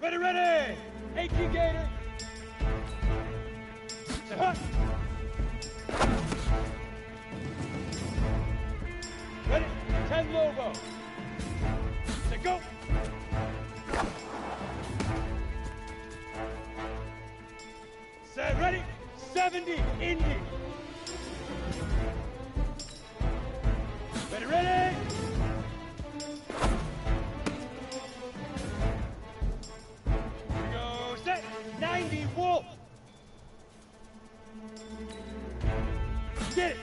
Ready, ready! 18 Gator! Hut! Ready, 10 Lobo! Say go! Set, ready, 70 Indy! Ready, ready! Here we go, set, 90 Wolf! Get it!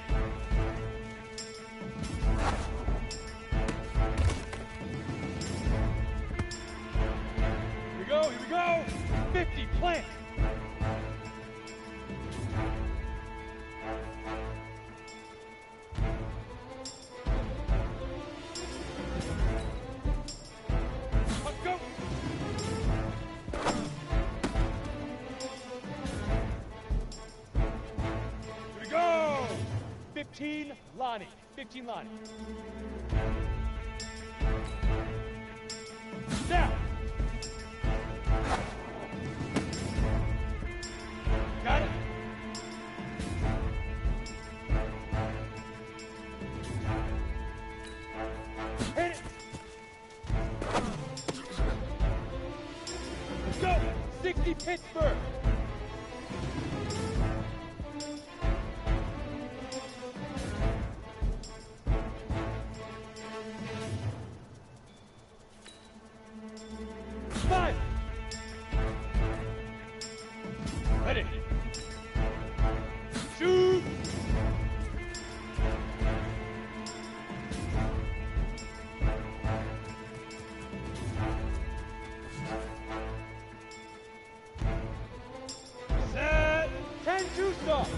Here we go, 50 Plant! Let's go! Here we go! 15 Lonnie. 15 Lonnie. Now! Got it? Hit it! Let's go! 60 Pittsburgh! Five! Ready! Shoot! Set! 10 two-stop!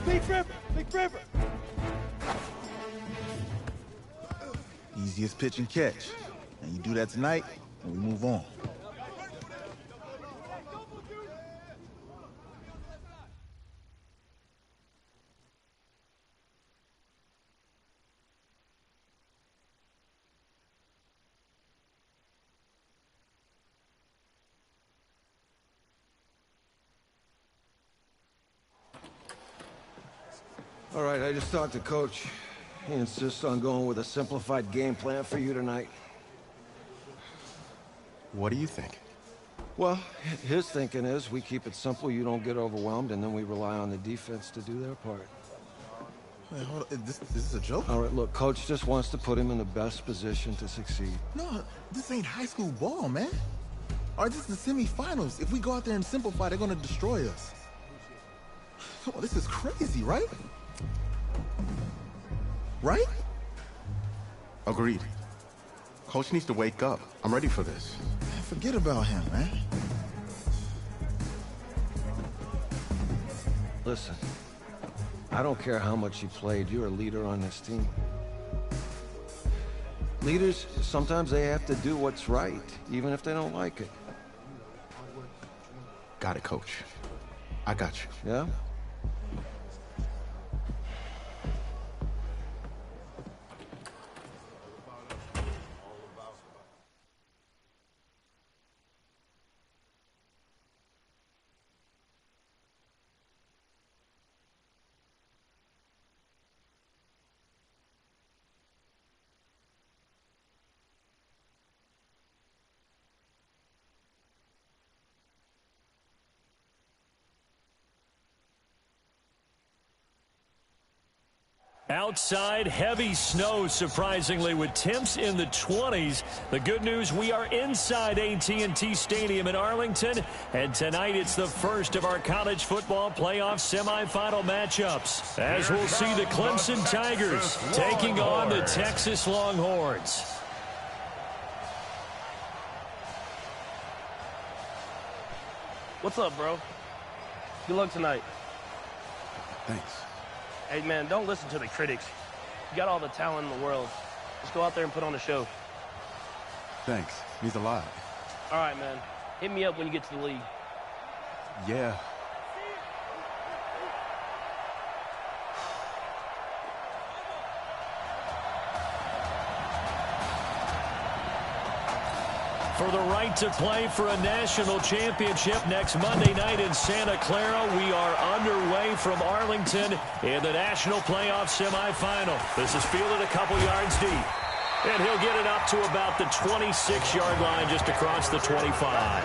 Big River! Big River! Easiest pitch and catch. And you do that tonight, and we move on. All right, I just talked to Coach. He insists on going with a simplified game plan for you tonight. What do you think? Well, his thinking is we keep it simple, you don't get overwhelmed, and then we rely on the defense to do their part. Wait, hold on. Is this a joke? All right, look, Coach just wants to put him in the best position to succeed. No, this ain't high school ball, man. All right, this is the semifinals. If we go out there and simplify, they're gonna destroy us. Come on, this is crazy, right? Right? Agreed. Coach needs to wake up. I'm ready for this. Man, forget about him, man. Listen, I don't care how much you played, you're a leader on this team. Leaders, sometimes they have to do what's right, even if they don't like it. Got it, Coach. I got you. Yeah? Outside, heavy snow, surprisingly, with temps in the 20s. The good news, we are inside AT&T Stadium in Arlington, and tonight it's the first of our college football playoff semifinal matchups, as we'll see the Clemson Tigers taking on the Texas Longhorns. What's up, bro? Good luck tonight. Thanks. Hey, man, don't listen to the critics. You got all the talent in the world. Just go out there and put on a show. Thanks. Means a lot. All right, man. Hit me up when you get to the league. Yeah. For the right to play for a national championship next Monday night in Santa Clara. We are underway from Arlington in the national playoff semifinal. This is fielded a couple yards deep. And he'll get it up to about the 26-yard line just across the 25.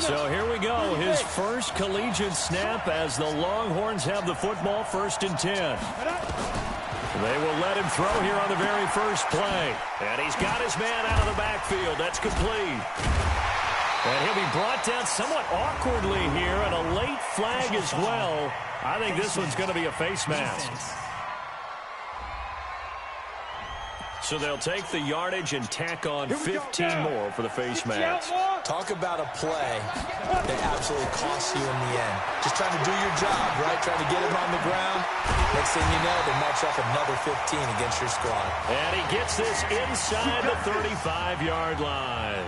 So here we go, his first collegiate snap as the Longhorns have the football, 1st and 10. They will let him throw here on the very first play. And he's got his man out of the backfield. That's complete. And he'll be brought down somewhat awkwardly here, and a late flag as well. I think this one's going to be a face mask. So they'll take the yardage and tack on 15 more for the face mask. Talk about a play that absolutely costs you in the end. Just trying to do your job, right? Trying to get him on the ground. Next thing you know, they match up another 15 against your squad. And he gets this inside the 35-yard line.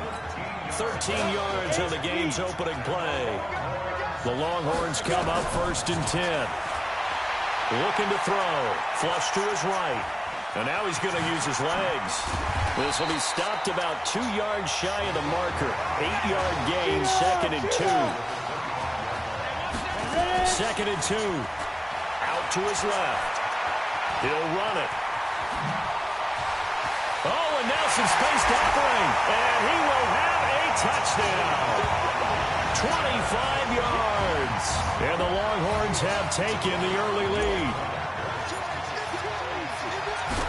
13 yards on the game's opening play. The Longhorns come up 1st and 10. Looking to throw. Flush to his right. And now he's going to use his legs. This will be stopped about 2 yards shy of the marker. 8-yard gain, 2nd and 2. 2nd and 2. Out to his left. He'll run it. Oh, and now some space to operate. And he will have a touchdown. 25 yards. And the Longhorns have taken the early lead.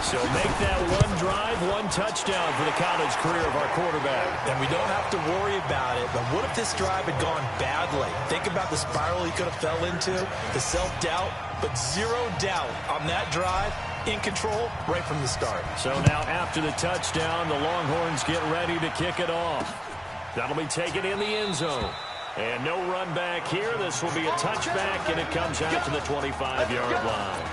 So make that one drive, one touchdown for the college career of our quarterback. And we don't have to worry about it, but what if this drive had gone badly? Think about the spiral he could have fell into, the self-doubt, but zero doubt on that drive, in control right from the start. So now after the touchdown, the Longhorns get ready to kick it off. That'll be taken in the end zone. And no run back here. This will be a touchback, and it comes out to the 25-yard line.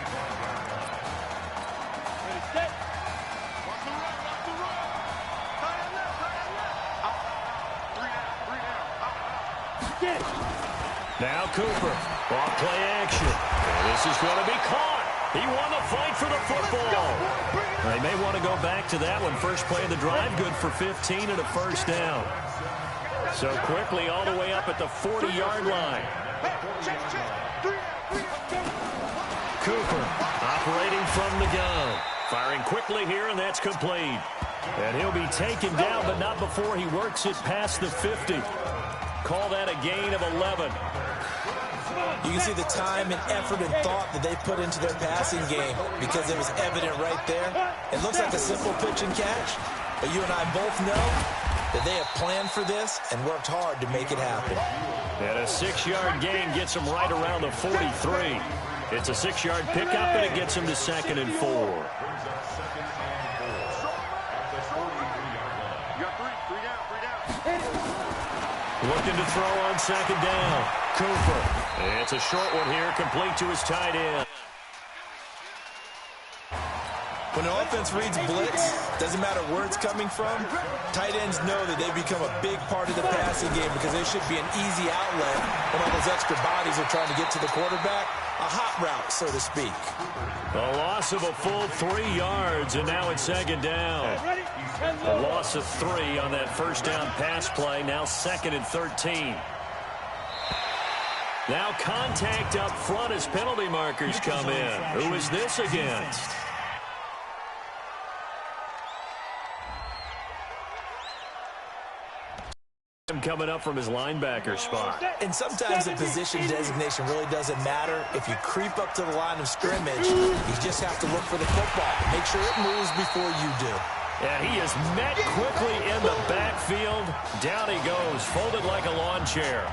Now Cooper, off play action. And this is going to be caught. He won the fight for the football. They may want to go back to that one. First play of the drive, good for 15 and a first down. So quickly all the way up at the 40-yard line. Cooper operating from the gun. Firing quickly here, and that's complete. And he'll be taken down, but not before he works it past the 50. Call that a gain of 11. You can see the time and effort and thought that they put into their passing game because it was evident right there. It looks like a simple pitch and catch, but you and I both know that they have planned for this and worked hard to make it happen. And a 6-yard gain gets them right around the 43. It's a 6-yard pickup, and it gets them to 2nd and 4. Looking to throw on 2nd down. Cooper. It's a short one here, complete to his tight end. When an offense reads blitz, doesn't matter where it's coming from, tight ends know that they become a big part of the passing game because they should be an easy outlet when all those extra bodies are trying to get to the quarterback. A hot route, so to speak. A loss of a full 3 yards, and now it's 2nd down. A loss of 3 on that first down pass play, now 2nd and 13. Now contact up front as penalty markers come in. Who is this against? Coming up from his linebacker spot. And sometimes the position designation really doesn't matter. If you creep up to the line of scrimmage, you just have to look for the football. Make sure it moves before you do. And he is met quickly in the backfield. Down he goes, folded like a lawn chair.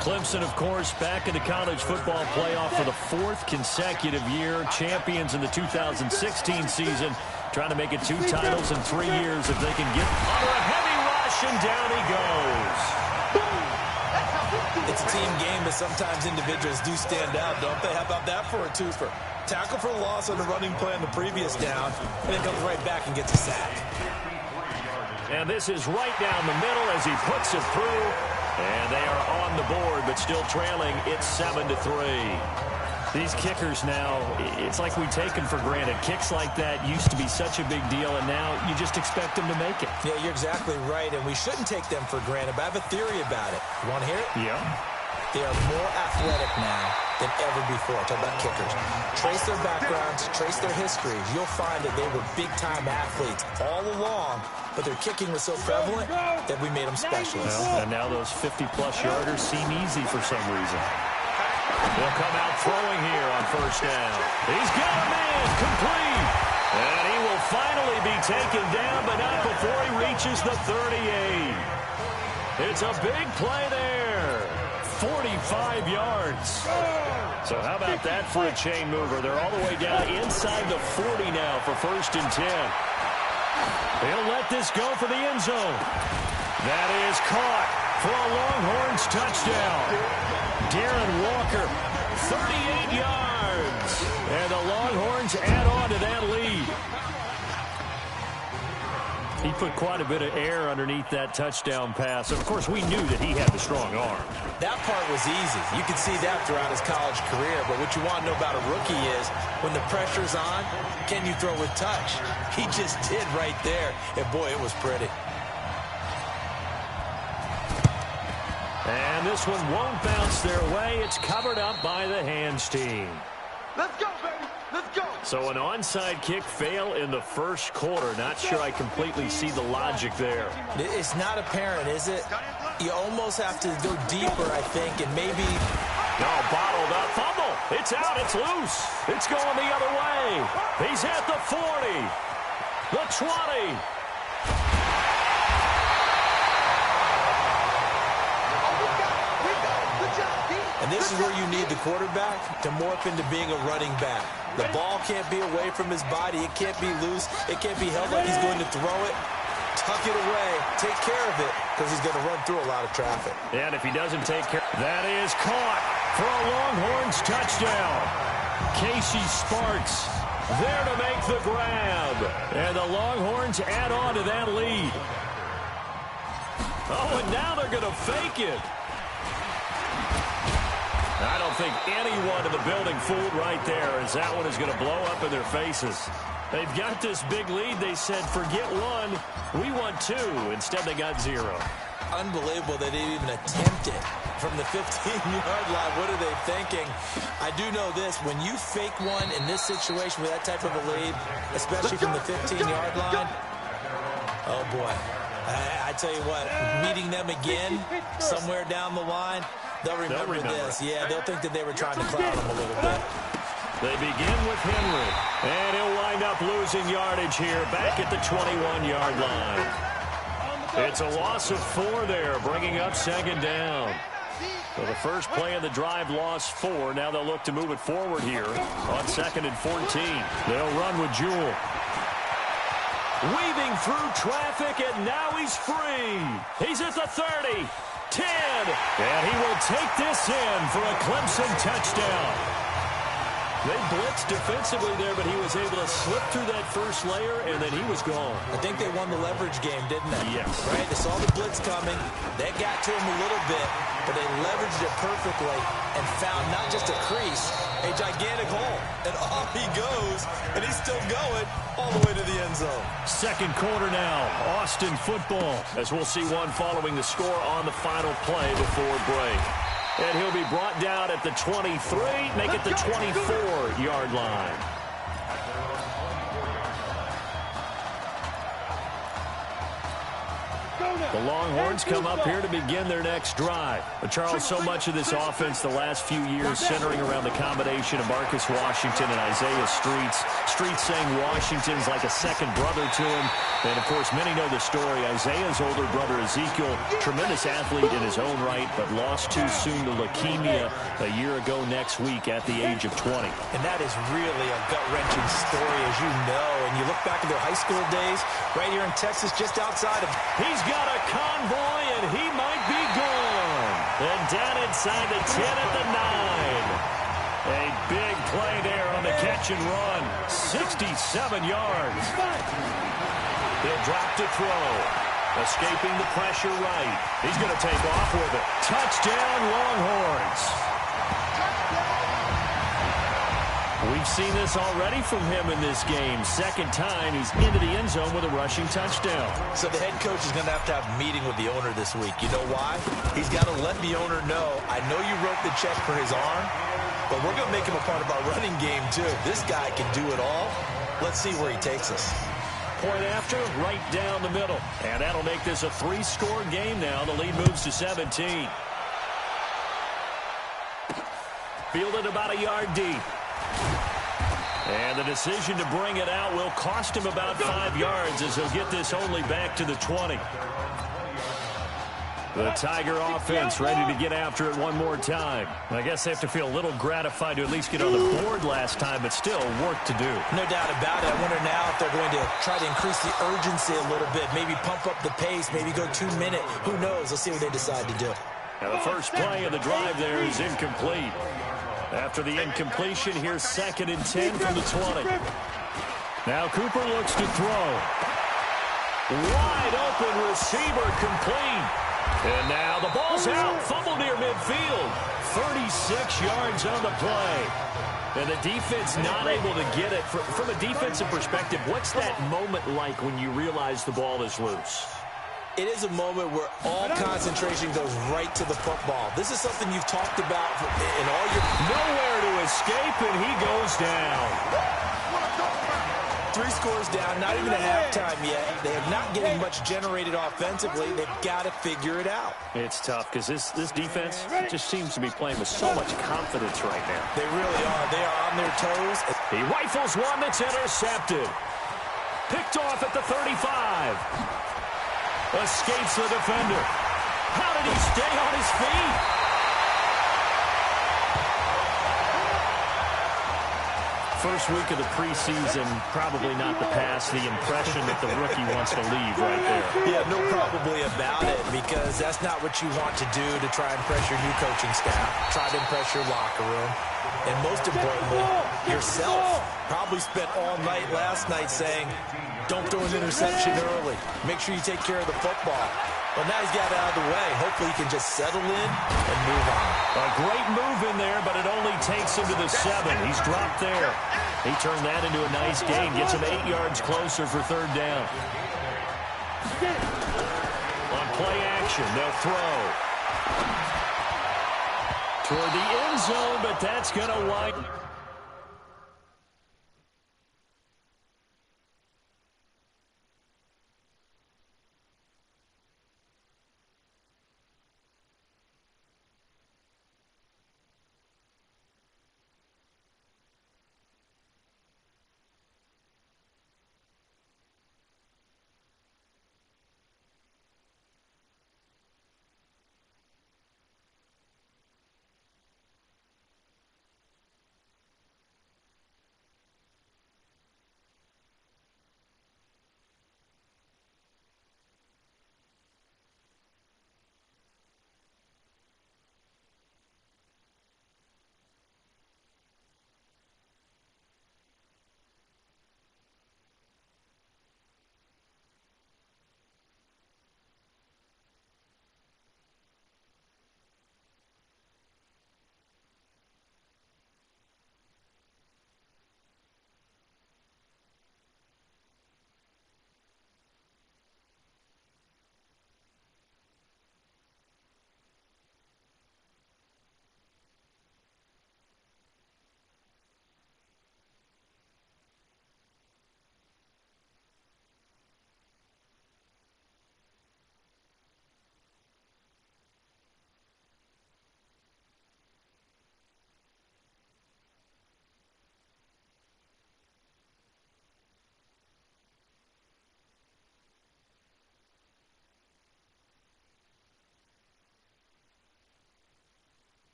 Clemson, of course, back in the college football playoff for the 4th consecutive year. Champions in the 2016 season. Trying to make it 2 titles in 3 years if they can get under a heavy rush, and down he goes. It's a team game, but sometimes individuals do stand out, don't they? How about that for a twofer? Tackle for loss on the running play on the previous down, and then comes right back and gets a sack. And this is right down the middle as he puts it through. And they are on the board, but still trailing. It's 7-3. These kickers now, it's like we take them for granted. Kicks like that used to be such a big deal, and now you just expect them to make it. Yeah, you're exactly right, and we shouldn't take them for granted, but I have a theory about it. You want to hear it? Yeah. They are more athletic now than ever before. Talk about kickers. Trace their backgrounds, trace their histories. You'll find that they were big-time athletes all along, but their kicking was so prevalent that we made them specialists. Well, and now those 50-plus yarders seem easy for some reason. They'll come out throwing here on first down. He's got a man complete. And he will finally be taken down, but not before he reaches the 38. It's a big play there. 45 yards. So how about that for a chain mover? They're all the way down inside the 40 now for 1st and 10. He'll let this go for the end zone. That is caught for a Longhorns touchdown. Darren Walker, 38 yards. And the Longhorns add on to that lead. He put quite a bit of air underneath that touchdown pass. Of course, we knew that he had the strong arm. That part was easy. You could see that throughout his college career. But what you want to know about a rookie is when the pressure's on, can you throw with touch? He just did right there. And, boy, it was pretty. And this one won't bounce their way. It's covered up by the hands team. Let's go, baby. Let's go. So an onside kick fail in the first quarter. Not sure I completely see the logic there. It's not apparent, is it? You almost have to go deeper, I think, and maybe... No, bottled up. Fumble. It's out. It's loose. It's going the other way. He's at the 40. The 20. And this is where you need the quarterback to morph into being a running back. The ball can't be away from his body. It can't be loose. It can't be held like he's going to throw it. Tuck it away. Take care of it because he's going to run through a lot of traffic. And if he doesn't take care, that is caught for a Longhorns touchdown. Casey Sparks there to make the grab. And the Longhorns add on to that lead. Oh, and now they're going to fake it. I don't think anyone in the building fooled right there, as that one is going to blow up in their faces. They've got this big lead. They said, forget one, we want two. Instead, they got 0. Unbelievable they didn't even attempt it from the 15-yard line. What are they thinking? I do know this. When you fake one in this situation with that type of a lead, especially from the 15-yard line, oh, boy. I tell you what, meeting them again somewhere down the line, they'll remember this. Yeah, they'll think that they were trying to cloud them a little bit. They begin with Henry, and he'll wind up losing yardage here back at the 21-yard line. It's a loss of 4 there, bringing up 2nd down. So the first play of the drive lost 4. Now they'll look to move it forward here on 2nd and 14. They'll run with Jewell. Weaving through traffic, and now he's free. He's at the 30, 10, and he will take this in for a Clemson touchdown. They blitzed defensively there, but he was able to slip through that first layer, and then he was gone. I think they won the leverage game, didn't they? Yes. Right? They saw the blitz coming. They got to him a little bit, but they leveraged it perfectly and found not just a crease, a gigantic hole. And off he goes, and he's still going all the way to the end zone. Second quarter now, Austin football, as we'll see one following the score on the final play before break. And he'll be brought down at the 23, make it the 24-yard line. The Longhorns come up here to begin their next drive. But Charles, so much of this offense the last few years centering around the combination of Marcus Washington and Isaiah Streets. Streets saying Washington's like a second brother to him. And, of course, many know the story. Isaiah's older brother, Ezekiel, tremendous athlete in his own right, but lost too soon to leukemia a year ago next week at the age of 20. And that is really a gut-wrenching story, as you know. And you look back at their high school days right here in Texas, just outside of... He's got a convoy, and he might be gone. And down inside the 10 at the 9. A big play there on the catch and run. 67 yards. He'll drop to throw. Escaping the pressure right. He's going to take off with it. Touchdown, Longhorns. We've seen this already from him in this game. Second time he's into the end zone with a rushing touchdown. So the head coach is going to have a meeting with the owner this week. You know why? He's got to let the owner know, I know you wrote the check for his arm, but we're going to make him a part of our running game too. This guy can do it all. Let's see where he takes us. Point after, right down the middle. And that'll make this a 3-score game now. The lead moves to 17. Fielded about a yard deep. And the decision to bring it out will cost him about 5 yards as he'll get this only back to the 20. The Tiger offense ready to get after it one more time. I guess they have to feel a little gratified to at least get on the board last time, but still work to do. No doubt about it. I wonder now if they're going to try to increase the urgency a little bit, maybe pump up the pace, maybe go 2 minute. Who knows? Let's see what they decide to do. Now the first play of the drive there is incomplete. After the incompletion, here's 2nd and 10 from the 20. Now Cooper looks to throw. Wide open receiver complete. And now the ball's out. Fumble near midfield. 36 yards on the play. And the defense not able to get it. From a defensive perspective, what's that moment like when you realize the ball is loose? It is a moment where all concentration goes right to the football. This is something you've talked about in all your... Nowhere to escape, and he goes down. 3 scores down, not even at halftime yet. They are not getting much generated offensively. They've got to figure it out. It's tough because this defense just seems to be playing with so much confidence right now. They really are. They are on their toes. He rifles one that's intercepted. Picked off at the 35. Escapes the defender. How did he stay on his feet? First week of the preseason, probably not the pass, the impression that the rookie wants to leave right there. Yeah, no probably about it, because that's not what you want to do to try and impress your new coaching staff. Try to impress your locker room. And most importantly, yourself. Probably spent all night last night saying, don't throw an interception early. Make sure you take care of the football. Well, now he's got it out of the way. Hopefully he can just settle in and move on. A great move in there, but it only takes him to the 7. He's dropped there. He turned that into a nice gain. Gets him 8 yards closer for 3rd down. On play action, they'll throw. Toward the end zone, but that's going to wind.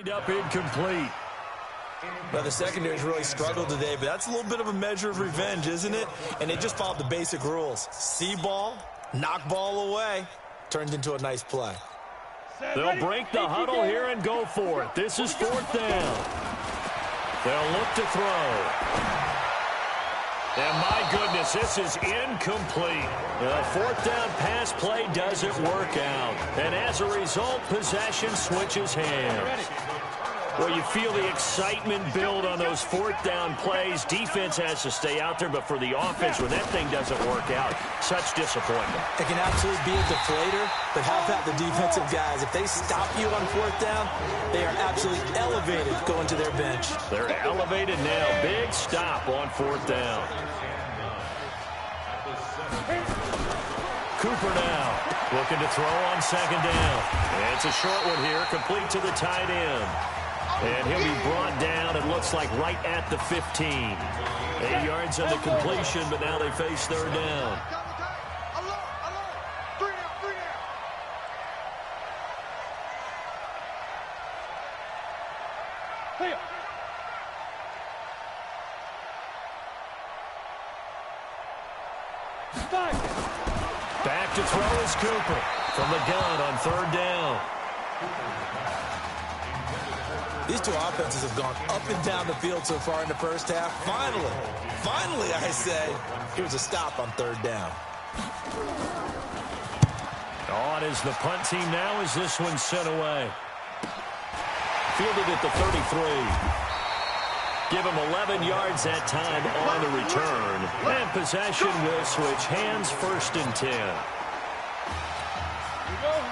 lined up incomplete. Well, the secondary's really struggled today, but that's a little bit of a measure of revenge, isn't it? And they just followed the basic rules. See ball, knock ball away. Turned into a nice play. They'll break the huddle here and go for it. This is 4th down. They'll look to throw. And my goodness, this is incomplete. The 4th down pass play doesn't work out. And as a result, possession switches hands. Well, you feel the excitement build on those 4th down plays. Defense has to stay out there, but for the offense, when that thing doesn't work out, such disappointment. It can absolutely be a deflator, but how about the defensive guys? If they stop you on 4th down, they are absolutely elevated going to their bench. They're elevated now. Big stop on 4th down. Cooper now looking to throw on 2nd down. And it's a short one here, complete to the tight end. And he'll be brought down, it looks like, right at the 15. 8 yards on the completion, but now they face 3rd down. Back to throw is Cooper from the gun on 3rd down. These two offenses have gone up and down the field so far in the first half. Finally, I say, here's a stop on 3rd down. On is the punt team now as this one's sent away. Fielded at the 33. Give him 11 yards that time on the return. And possession will switch hands, 1st and 10.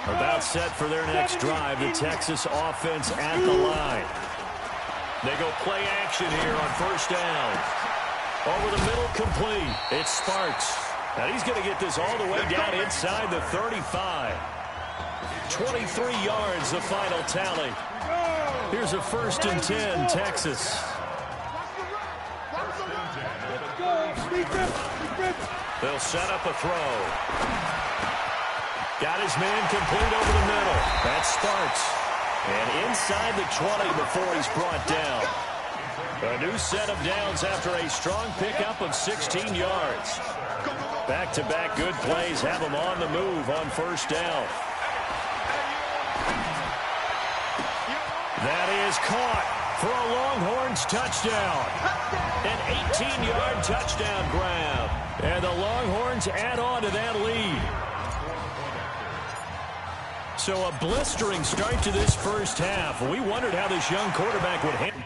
About set for their next drive, the Texas offense at the line. They go play action here on 1st down. Over the middle, complete. It's Sparks. Now he's going to get this all the way down inside the 35. 23 yards, the final tally. Here's a 1st and 10, Texas. They'll set up a throw. Got his man complete over the middle. That's Sparks. And inside the 20 before he's brought down. A new set of downs after a strong pickup of 16 yards. Back-to-back good plays have him on the move on 1st down. That is caught for a Longhorns touchdown. An 18-yard touchdown grab. And the Longhorns add on to that lead. So a blistering start to this first half. We wondered how this young quarterback would handle.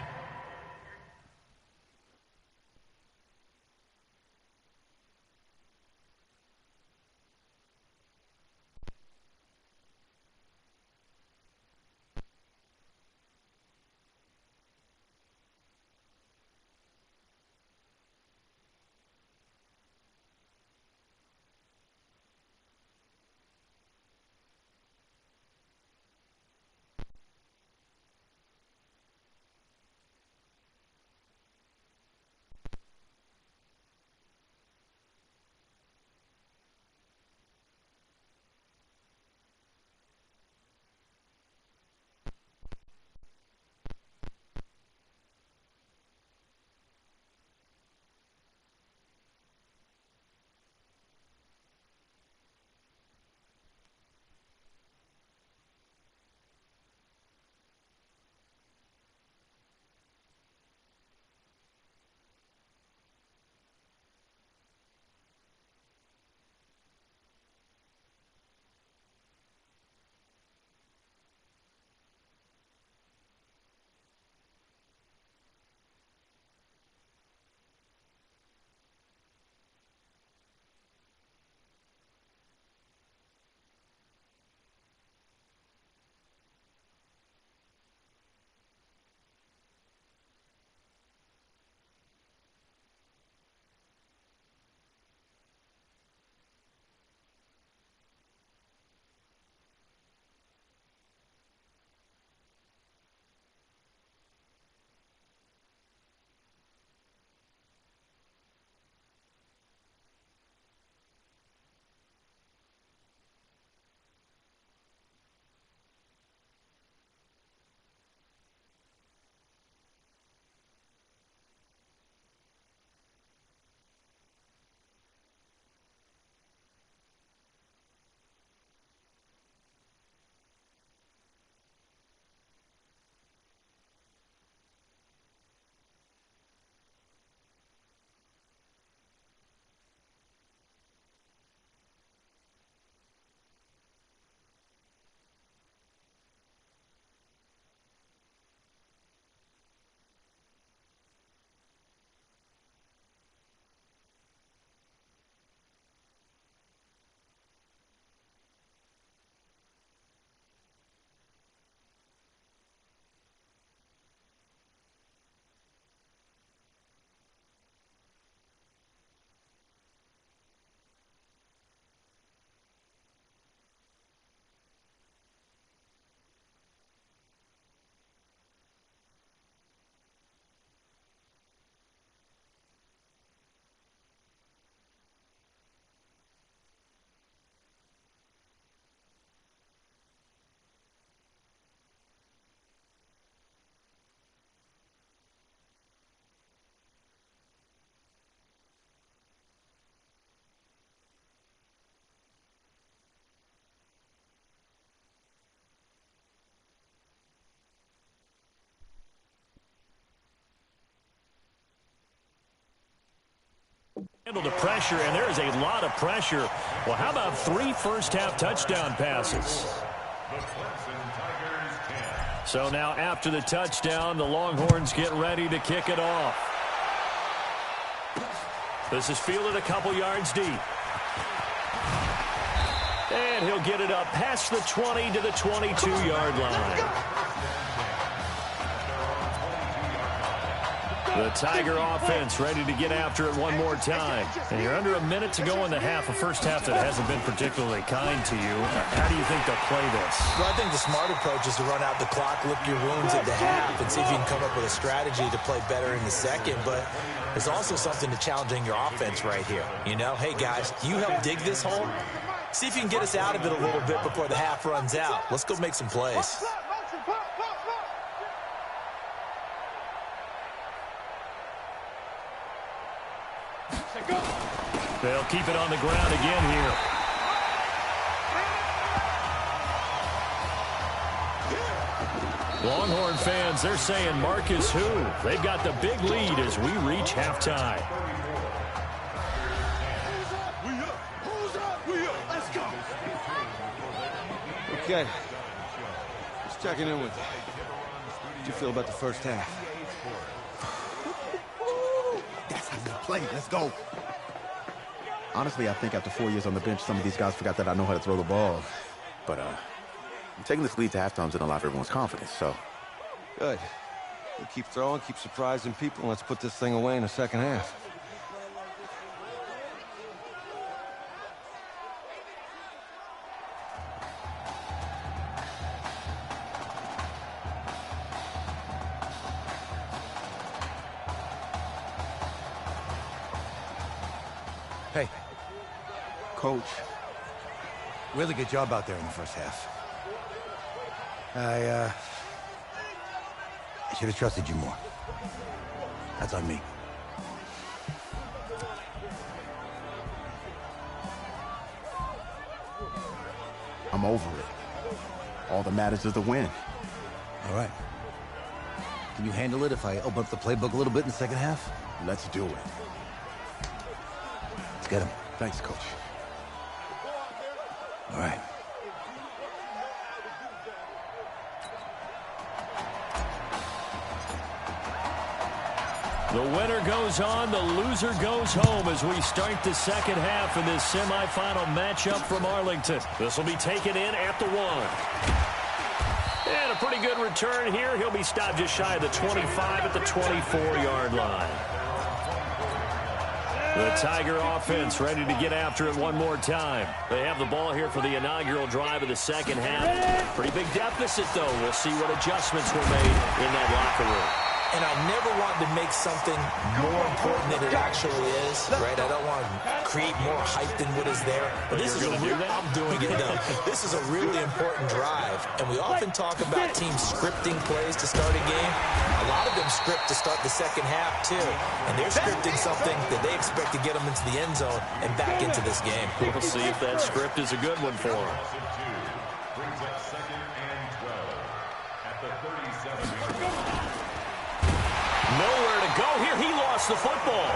Handle the pressure, and there is a lot of pressure. Well, how about 3 first-half touchdown passes? So now after the touchdown, the Longhorns get ready to kick it off. This is fielded a couple yards deep. And he'll get it up past the 20 to the 22-yard line. The Tiger offense ready to get after it one more time. And you're under a minute to go in the half, a first half that hasn't been particularly kind to you. How do you think they'll play this? Well, I think the smart approach is to run out the clock, lick your wounds at the half, and see if you can come up with a strategy to play better in the second. But there's also something to challenging your offense right here. You know, hey, guys, you help dig this hole. See if you can get us out of it a little bit before the half runs out. Let's go make some plays. They'll keep it on the ground again here. Longhorn fans, they're saying Marcus who? They've got the big lead as we reach halftime. Okay. Just checking in with you. How'd you feel about the first half? That's how you play. Let's go. Honestly, I think after 4 years on the bench, some of these guys forgot that I know how to throw the ball. But taking this lead to halftime's gonna allow everyone's confidence, so. Good. You keep throwing, keep surprising people, and let's put this thing away in the second half. Hey. Coach. Really good job out there in the first half. I should have trusted you more. That's on me. I'm over it. All that matters is the win. All right. Can you handle it if I open up the playbook a little bit in the second half? Let's do it. Let's get him. Thanks, Coach. All right. The winner goes on, the loser goes home as we start the second half in this semifinal matchup from Arlington. This will be taken in at the 1. And a pretty good return here. He'll be stopped just shy of the 25 at the 24-yard line. The Tiger offense ready to get after it one more time. They have the ball here for the inaugural drive of the second half. Pretty big deficit, though. We'll see what adjustments were made in that locker room. And I never want to make something more important than it actually is, right? I don't want to create more hype than what is there. But this is I'm doing it though. This is a really important drive. And we often talk about teams scripting plays to start a game. A lot of them script to start the second half too. And they're scripting something that they expect to get them into the end zone and back into this game. We'll see if that script is a good one for them. Nowhere to go here. He lost the football.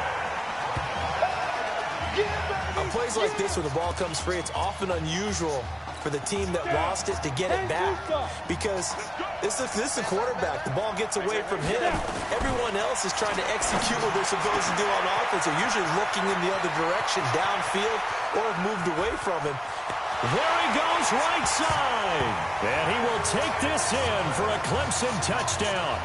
On plays like this where the ball comes free, it's often unusual for the team that lost it to get it back. Because this is the quarterback. The ball gets away from him. Everyone else is trying to execute what they're supposed to do on offense. They're usually looking in the other direction, downfield, or have moved away from him. There he goes, right side. And he will take this in for a Clemson touchdown.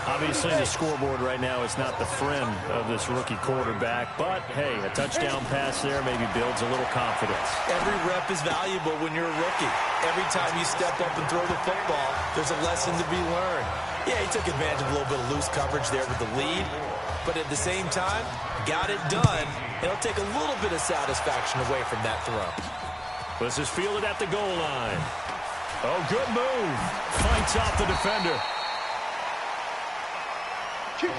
Obviously, the scoreboard right now is not the friend of this rookie quarterback, but, hey, a touchdown pass there maybe builds a little confidence. Every rep is valuable when you're a rookie. Every time you step up and throw the football, there's a lesson to be learned. Yeah, he took advantage of a little bit of loose coverage there with the lead, but at the same time, got it done. It'll take a little bit of satisfaction away from that throw. This is fielded at the goal line. Oh, good move. Fights off the defender. Come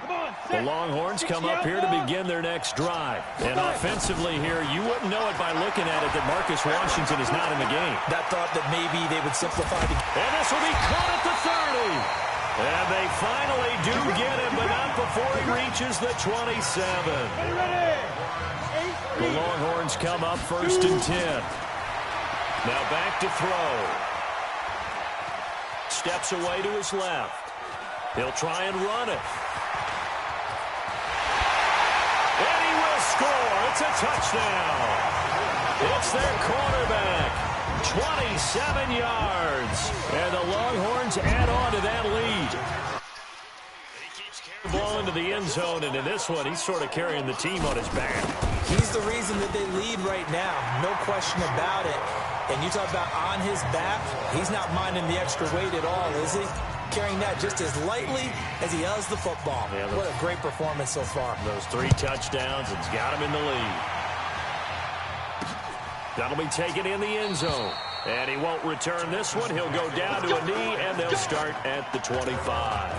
on, The Longhorns come up here to begin their next drive. And offensively here, you wouldn't know it by looking at it that Marcus Washington is not in the game. That thought that maybe they would simplify the game. And this will be caught at the 30. And they finally do get him, but not before he reaches the 27. The Longhorns come up 1st and 10. Now back to throw. Steps away to his left. He'll try and run it. And he will score. It's a touchdown. It's their quarterback. 27 yards. And the Longhorns add on to that lead. He keeps carrying the ball into the end zone, and in this one, he's sort of carrying the team on his back. He's the reason that they lead right now. No question about it. And you talk about on his back, he's not minding the extra weight at all, is he? Carrying that just as lightly as he does the football. Yeah, what a great performance so far. Those 3 touchdowns, it's got him in the lead. That'll be taken in the end zone. And he won't return this one. He'll go down to a knee, and they'll start at the 25.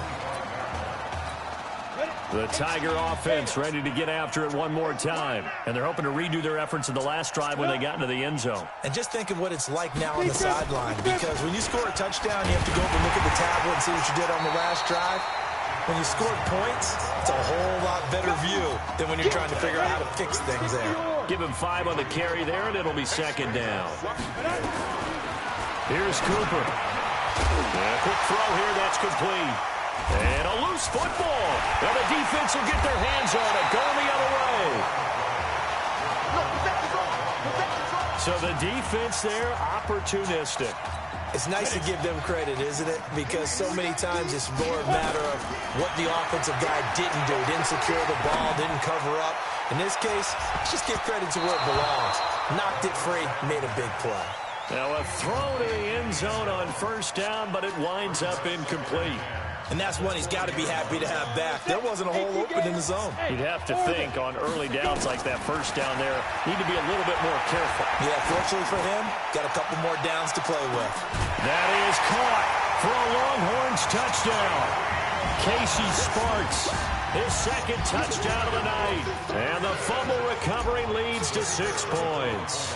The Tiger offense ready to get after it one more time. And they're hoping to redo their efforts in the last drive when they got into the end zone. And just think of what it's like now on the sideline. Because when you score a touchdown, you have to go over and look at the tablet and see what you did on the last drive. When you scored points, it's a whole lot better view than when you're trying to figure out how to fix things there. Give him 5 on the carry there, and it'll be 2nd down. Here's Cooper. A quick throw here, that's complete. And a loose football. And the defense will get their hands on it, going the other way. So the defense there, opportunistic. It's nice to give them credit, isn't it? Because so many times it's more a matter of what the offensive guy didn't do. Didn't secure the ball, didn't cover up. In this case, just give credit to where it belongs. Knocked it free, made a big play. Now a throw to the end zone on 1st down, but it winds up incomplete. And that's one he's got to be happy to have back. There wasn't a hole open in the zone. You'd have to think on early downs like that 1st down there, need to be a little bit more careful. Yeah, fortunately for him, got a couple more downs to play with. That is caught for a Longhorns touchdown. Casey Sparks, his 2nd touchdown of the night. And the fumble recovery leads to 6 points.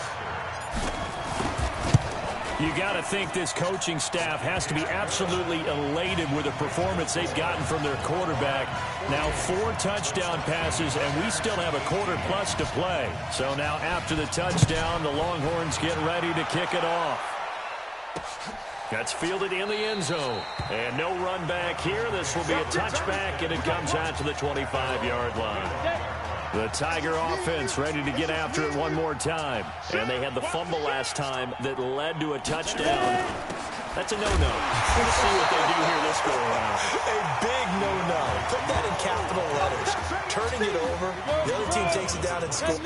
You got to think this coaching staff has to be absolutely elated with the performance they've gotten from their quarterback. Now 4 touchdown passes, and we still have a quarter plus to play. So now after the touchdown, the Longhorns get ready to kick it off. That's fielded in the end zone. And no run back here. This will be a touchback, and it comes out to the 25-yard line. The Tiger offense ready to get after it one more time. And they had the fumble last time that led to a touchdown. That's a no-no. Let's see what they do here this go around. A big no-no. Put that in capital letters. Turning it over. The other team takes it down and scores.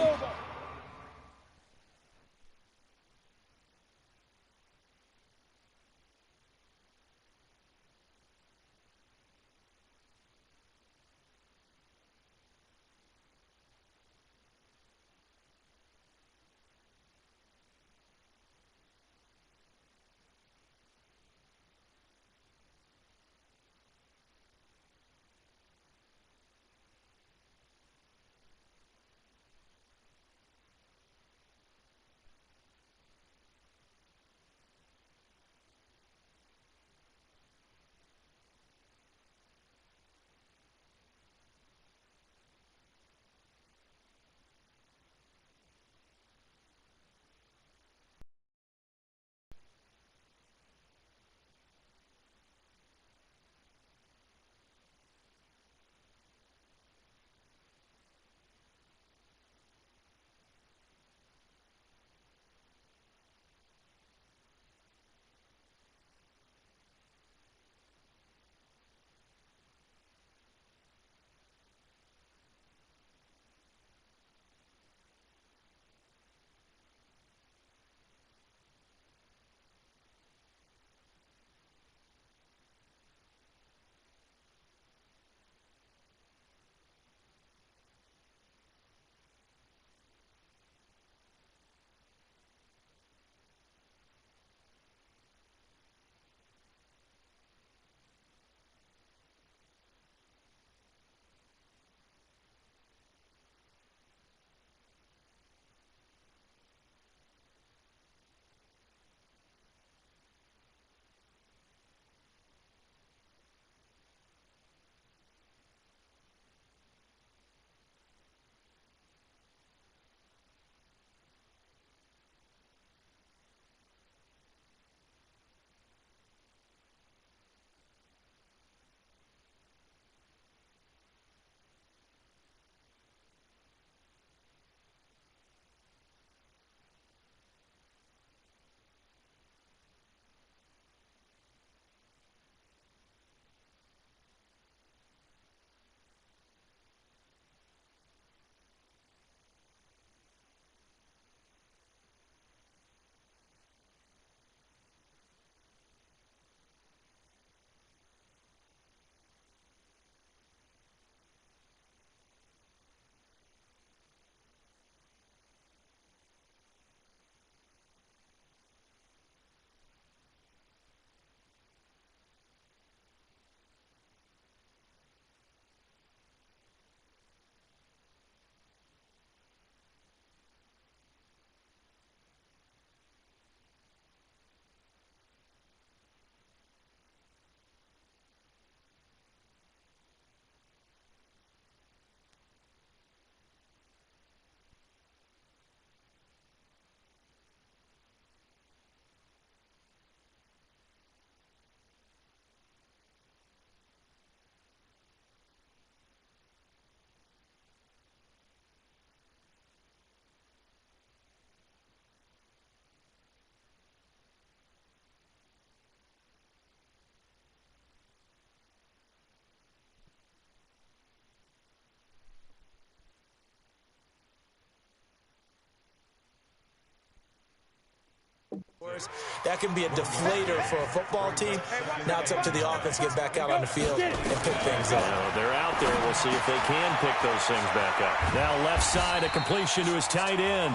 That can be a deflator for a football team. Now it's up to the offense to get back out on the field and pick things up. They're out there. We'll see if they can pick those things back up. Now left side, a completion to his tight end.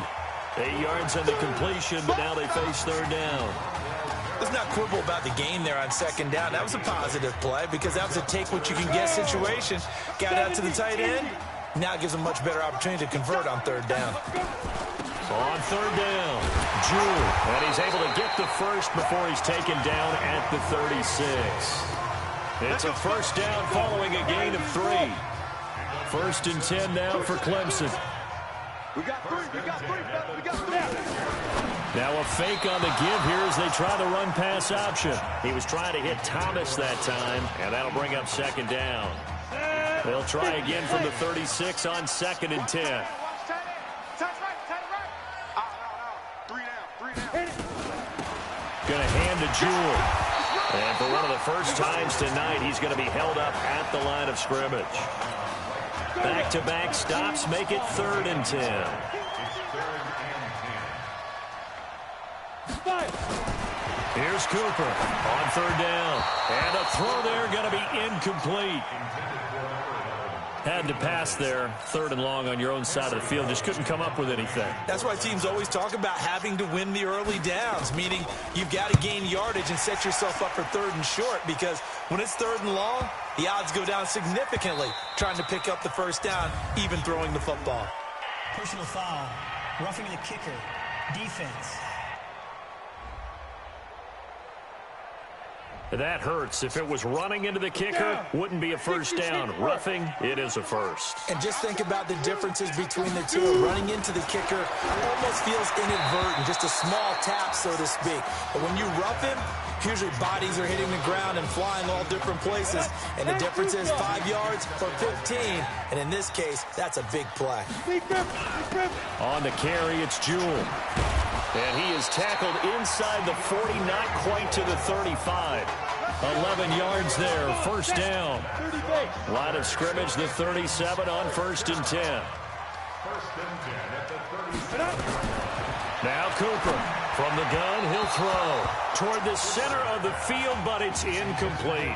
8 yards on the completion, but now they face third down. Let's not quibble about the gain there on second down. That was a positive play because that was a take-what-you-can-get situation. Got out to the tight end. Now it gives them a much better opportunity to convert on third down. On third down, Jewell, and he's able to get the first before he's taken down at the 36. It's a first down following a gain of 3. 1st and 10 now for Clemson. Now a fake on the give here as they try the run-pass option. He was trying to hit Thomas that time, and that'll bring up second down. They'll try again from the 36 on 2nd and 10. Going to hand to Jewell. And for one of the first times tonight, he's going to be held up at the line of scrimmage. Back-to-back stops make it 3rd and 10. Here's Cooper on third down. And a throw there going to be incomplete. Had to pass there, 3rd and long on your own side of the field. Just couldn't come up with anything. That's why teams always talk about having to win the early downs, meaning you've got to gain yardage and set yourself up for 3rd and short, because when it's 3rd and long, the odds go down significantly trying to pick up the first down, even throwing the football. Personal foul, roughing the kicker, defense. That hurts. If it was running into the kicker, wouldn't be a first down. Roughing, it is a first. And just think about the differences between the two. Running into the kicker almost feels inadvertent, just a small tap, so to speak. But when you rough him, usually bodies are hitting the ground and flying all different places. And the difference is 5 yards or 15. And in this case, that's a big play. On the carry, it's Jewell. And he is tackled inside the 40, not quite to the 35. 11 yards there, first down. Line of scrimmage, the 37 on 1st and 10. Now Cooper from the gun, he'll throw toward the center of the field, but it's incomplete.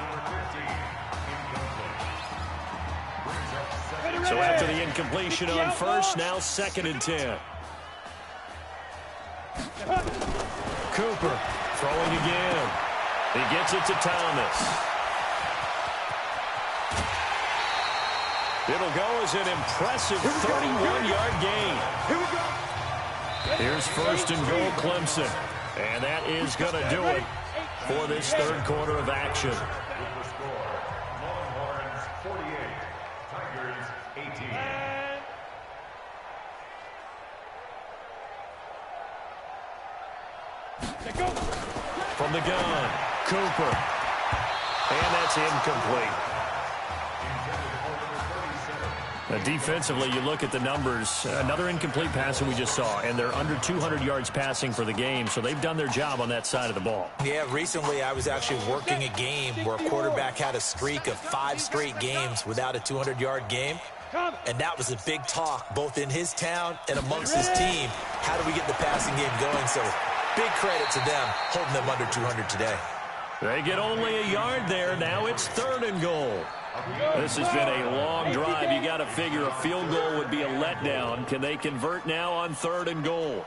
So after the incompletion on first, now 2nd and 10. Cooper throwing again. He gets it to Thomas. It'll go as an impressive 31-yard gain. Here's 1st and goal, Clemson. And that is going to do it for this 3rd quarter of action. Longhorns 48, Tigers 18. From the gun, Cooper. And that's incomplete. Now, defensively, you look at the numbers. Another incomplete pass that we just saw, and they're under 200 yards passing for the game, so they've done their job on that side of the ball. Yeah, recently I was actually working a game where a quarterback had a streak of 5 straight games without a 200-yard game. And that was a big talk, both in his town and amongst his team. How do we get the passing game going? So big credit to them, holding them under 200 today. They get only a yard there. Now it's 3rd and goal. This has been a long drive. You got to figure a field goal would be a letdown. Can they convert now on 3rd and goal?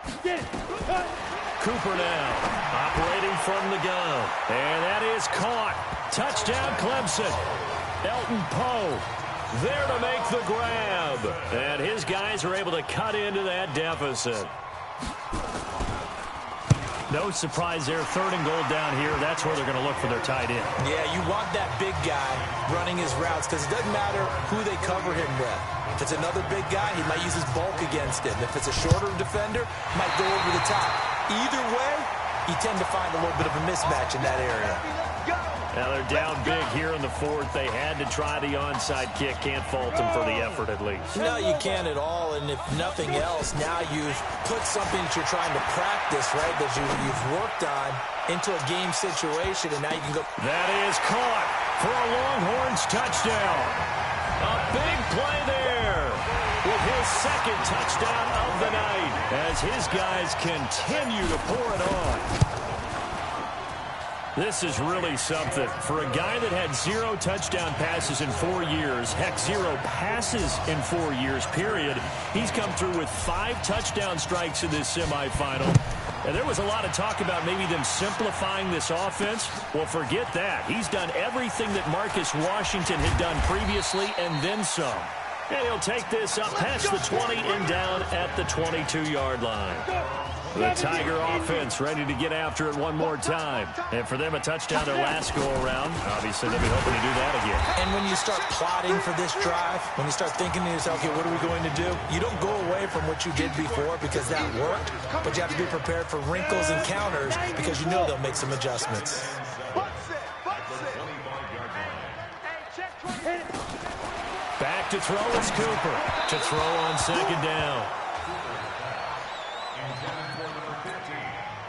Cooper now, operating from the gun. And that is caught. Touchdown, Clemson. Elton Poe there to make the grab. And his guys are able to cut into that deficit. No surprise there. 3rd and goal down here. That's where they're going to look for their tight end. Yeah, you want that big guy running his routes because it doesn't matter who they cover him with. If it's another big guy, he might use his bulk against him. If it's a shorter defender, might go over the top. Either way, you tend to find a little bit of a mismatch in that area. Now they're down big here in the 4th. They had to try the onside kick. Can't fault them for the effort at least. No, you can't at all. And if nothing else, now you've put something that you're trying to practice, right, that you've worked on into a game situation, and now you can go. That is caught for a Longhorns touchdown. A big play there. with his second touchdown of the night as his guys continue to pour it on. This is really something. For a guy that had 0 touchdown passes in 4 years, heck, 0 passes in 4 years, period, he's come through with 5 touchdown strikes in this semifinal. And there was a lot of talk about maybe them simplifying this offense. Well, forget that. He's done everything that Marcus Washington had done previously and then some. And he'll take this up past the 20 and down at the 22-yard line. The Tiger offense ready to get after it one more time. And for them, a touchdown their last go-around. Obviously, they'll be hoping to do that again. And when you start plotting for this drive, when you start thinking to yourself, okay, what are we going to do? You don't go away from what you did before because that worked, but you have to be prepared for wrinkles and counters because you know they'll make some adjustments. Back to throw is Cooper. To throw on second down.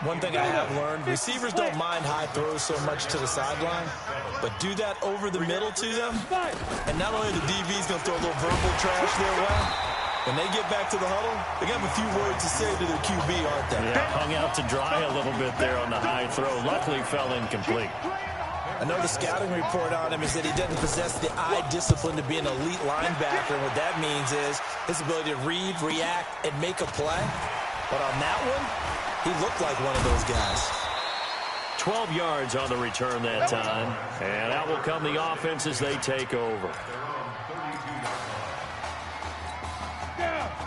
One thing I have learned, receivers don't mind high throws so much to the sideline, but do that over the middle to them, and not only the DB's going to throw a little verbal trash their way, when they get back to the huddle, they got a few words to say to their QB, aren't they? Yeah, hung out to dry a little bit there on the high throw. Luckily, fell incomplete. I know the scouting report on him is that he doesn't possess the eye discipline to be an elite linebacker, and what that means is his ability to read, react, and make a play. But on that one, he looked like one of those guys. 12 yards on the return that time. And out will come the offense as they take over.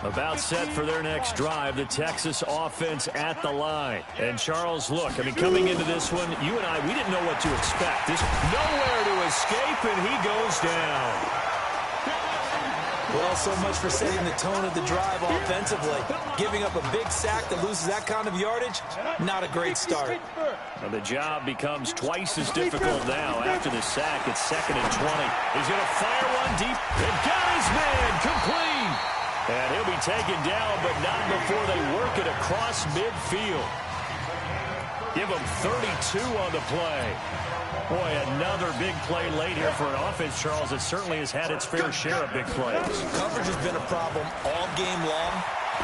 About set for their next drive, the Texas offense at the line. And Charles, look, I mean, coming into this one, you and I, we didn't know what to expect. There's nowhere to escape, and he goes down. Well, so much for setting the tone of the drive offensively. Giving up a big sack that loses that kind of yardage, not a great start. And the job becomes twice as difficult now after the sack. It's 2nd and 20. He's going to fire one deep and got his man complete. And he'll be taken down, but not before they work it across midfield. Give him 32 on the play. Boy, another big play late here for an offense, Charles, that certainly has had its fair share of big plays. Coverage has been a problem all game long.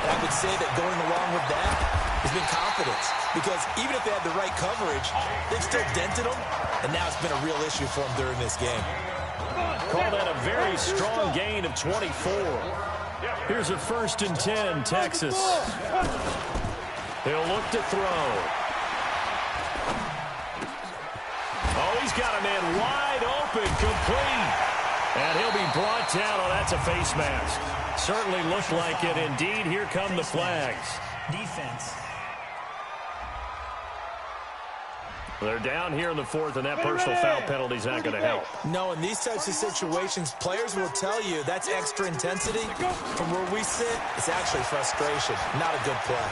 And I would say that going along with that has been confidence. Because even if they had the right coverage, they've still dented them. And now it's been a real issue for them during this game. Call that a very strong gain of 24. Here's a 1st and 10, Texas. He'll look to throw. Oh, he's got a man wide open, complete. And he'll be brought down. Oh, that's a face mask. Certainly looked like it. Indeed, here come the flags. Defense. They're down here in the 4th, and that personal foul penalty is not going to help. No, in these types of situations, players will tell you that's extra intensity. From where we sit, it's actually frustration, not a good play.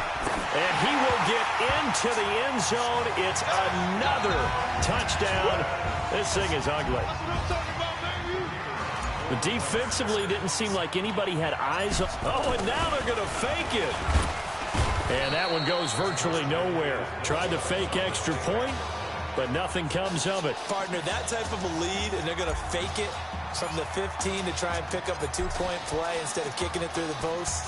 And he will get into the end zone. It's another touchdown. This thing is ugly. But defensively, didn't seem like anybody had eyes on. Oh, and now they're going to fake it. And that one goes virtually nowhere. Tried to fake extra point, but nothing comes of it. Partner, that type of a lead, and they're going to fake it from the 15 to try and pick up a 2-point play instead of kicking it through the post.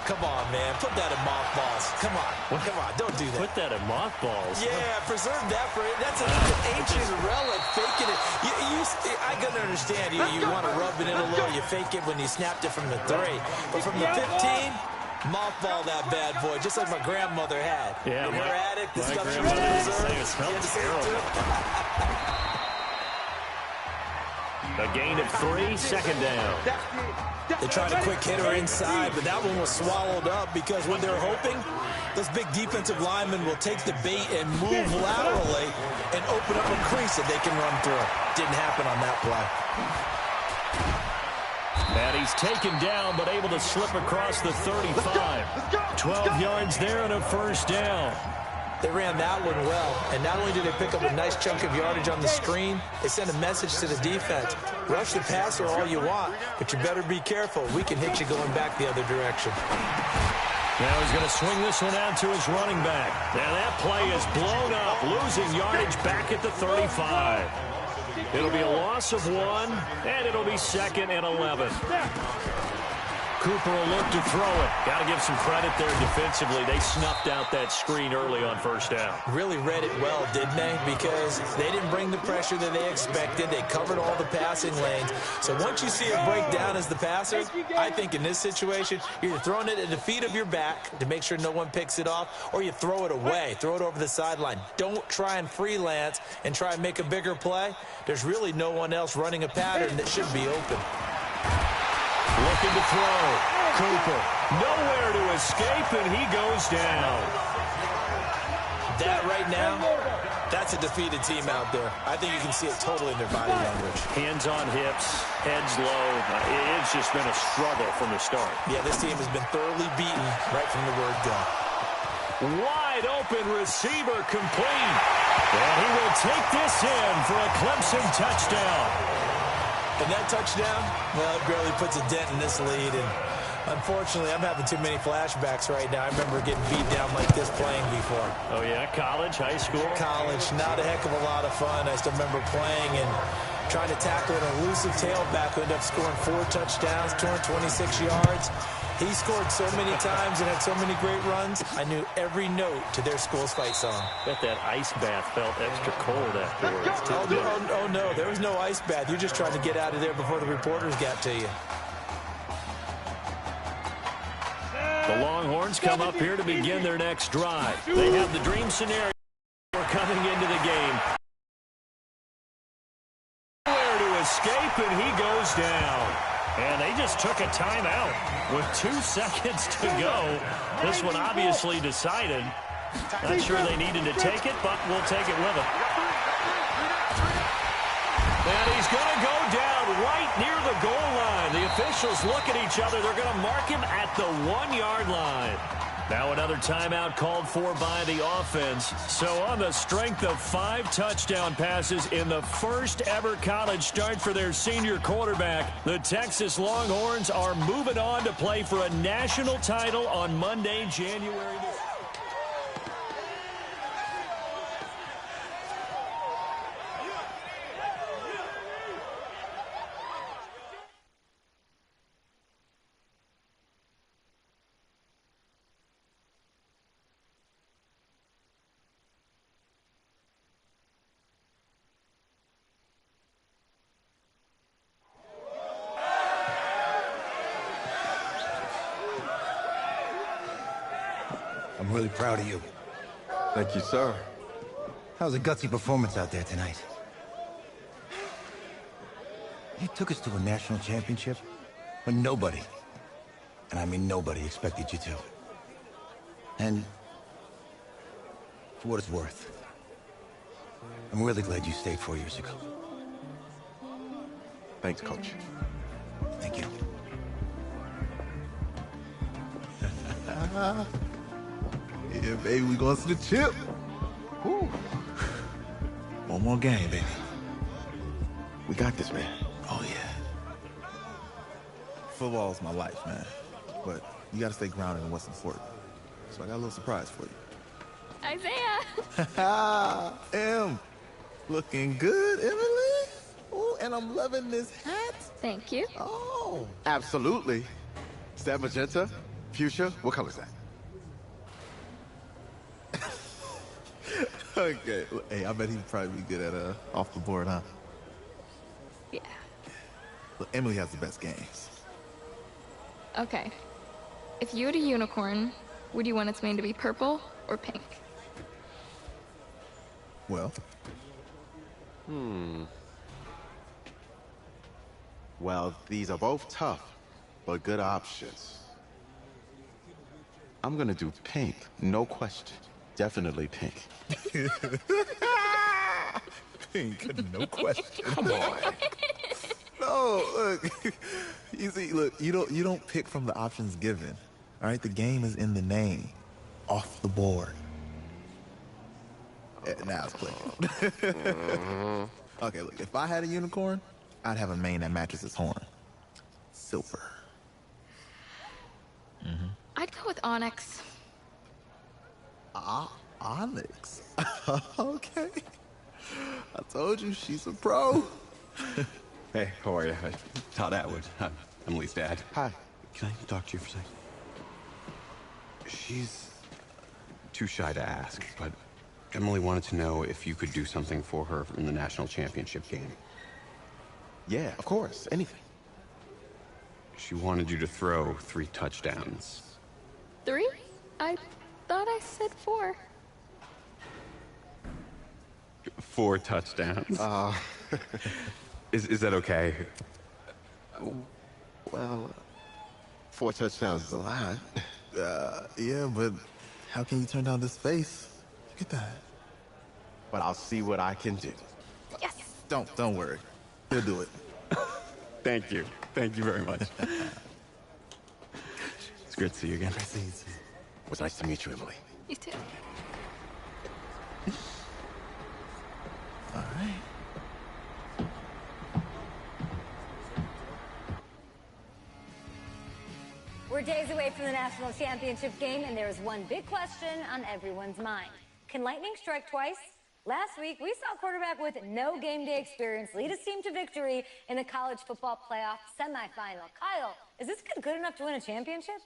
Come on, man. Put that in mothballs. Come on. Come on. Don't do that. Put that in mothballs? Yeah, preserve that for it. That's an ancient relic, faking it. I can understand. You want to rub it in a little. You fake it when you snapped it from the 3. But from the 15... mothball that bad boy, just like my grandmother had. Yeah, when you're at it, the my stuff she grandmother really used to say deserves. it smells terrible. A gain of 3, 2nd down. They tried a quick hitter inside, but that one was swallowed up because when they're hoping, those big defensive linemen will take the bait and move laterally and open up a crease that they can run through. Didn't happen on that play. And he's taken down, but able to slip across the 35. 12 yards there and a 1st down. They ran that one well, and not only did they pick up a nice chunk of yardage on the screen, they sent a message to the defense. Rush the passer all you want, but you better be careful. We can hit you going back the other direction. Now he's going to swing this one out to his running back. Now that play is blown up, losing yardage back at the 35. It'll be a loss of 1, and it'll be 2nd and 11. Cooper will look to throw it. Got to give some credit there defensively. They snuffed out that screen early on first down. Really read it well, didn't they? Because they didn't bring the pressure that they expected. They covered all the passing lanes. So once you see it break down as the passer, I think in this situation, you're throwing it at the feet of your back to make sure no one picks it off, or you throw it away, throw it over the sideline. Don't try and freelance and try and make a bigger play. There's really no one else running a pattern that should be open. Looking to throw. Cooper nowhere to escape, and he goes down. That right now, that's a defeated team out there. I think you can see it totally in their body language. Hands on hips, heads low. It's just been a struggle from the start. Yeah, this team has been thoroughly beaten right from the word go. Wide open receiver complete. And he will take this in for a Clemson touchdown. And that touchdown, well, it barely puts a dent in this lead. And unfortunately, I'm having too many flashbacks right now. I remember getting beat down like this playing before. Oh, yeah? College, high school? College. Not a heck of a lot of fun. I still remember playing and trying to tackle an elusive tailback who ended up scoring 4 touchdowns, 226 yards. He scored so many times and had so many great runs, I knew every note to their school's fight song. Bet that ice bath felt extra cold afterwards. Oh, no, there was no ice bath. You're just trying to get out of there before the reporters got to you. The Longhorns come up here to begin their next drive. They have the dream scenario coming into the game. Nowhere to escape, and he goes down. And they just took a timeout with 2 seconds to go. This one obviously decided. Not sure they needed to take it, but we'll take it with them. And he's going to go down right near the goal line. The officials look at each other. They're going to mark him at the 1-yard line. Now another timeout called for by the offense. So on the strength of 5 touchdown passes in the first ever college start for their senior quarterback, the Texas Longhorns are moving on to play for a national title on Monday, January the 6th. I'm really proud of you. Thank you, sir. That was a gutsy performance out there tonight. You took us to a national championship when nobody, and I mean nobody, expected you to. And for what it's worth, I'm really glad you stayed 4 years ago. Thanks, Coach. Thank you. Yeah, baby, we going to the chip. Woo. One more game, baby. We got this, man. Oh, yeah. Football's my life, man. But you got to stay grounded in what's important. So I got a little surprise for you. Isaiah! Em, looking good, Emily. Oh, and I'm loving this hat. Thank you. Oh. Absolutely. Is that magenta? Fuchsia? What color is that? Okay. Hey, I bet he'd probably be good at off the board, huh? Yeah. Look, Emily has the best games. Okay. If you had a unicorn, would you want its mane to be purple or pink? Well. Well, these are both tough, but good options. I'm gonna do pink, no question. Definitely pink. Pink, no question. Come on. No, look. You see, look, you don't pick from the options given. All right, the game is in the name. Off the board. Now it's clicking. Okay, look, if I had a unicorn, I'd have a mane that matches its horn. Silver. I'd go with onyx. Onyx. Okay. I told you, she's a pro. Hey, how are you? Todd Atwood. I'm Emily's dad. Hi. Can I talk to you for a second? She's too shy to ask, but Emily wanted to know if you could do something for her in the national championship game. Yeah, of course. Anything. She wanted you to throw 3 touchdowns. 3? I thought I said 4. 4 touchdowns. Is that okay? Well, 4 touchdowns is a lot. Yeah, but how can you turn down this face? Look at that. But I'll see what I can do. Yes. Don't worry. He'll do it. Thank you. Thank you very much. It's great to see you again. Nice to see you too. It was nice to meet you, Emily. You too. All right. We're days away from the national championship game, and there's one big question on everyone's mind. Can lightning strike twice? Last week, we saw a quarterback with no game day experience lead his team to victory in the college football playoff semifinal. Kyle, is this kid good enough to win a championship?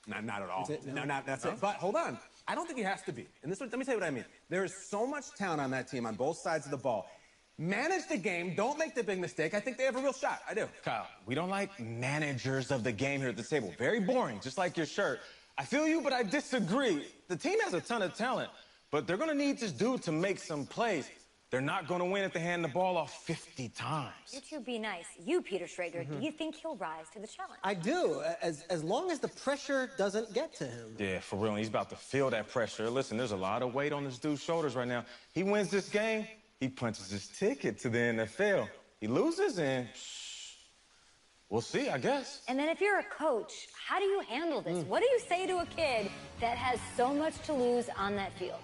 Not at all. No, that's it. But hold on. I don't think he has to be. And this, let me tell you what I mean. There is so much talent on that team on both sides of the ball. Manage the game. Don't make the big mistake. I think they have a real shot. I do. Kyle, we don't like managers of the game here at the table. Very boring, just like your shirt. I feel you, but I disagree. The team has a ton of talent, but they're going to need this dude to make some plays. They're not going to win if they hand the ball off 50 times. You two be nice. You, Peter Schrager, do you think he'll rise to the challenge? I do, as long as the pressure doesn't get to him. Yeah, for real. He's about to feel that pressure. Listen, there's a lot of weight on this dude's shoulders right now. He wins this game, he punches his ticket to the NFL. He loses, and we'll see, I guess. And then if you're a coach, how do you handle this? What do you say to a kid that has so much to lose on that field?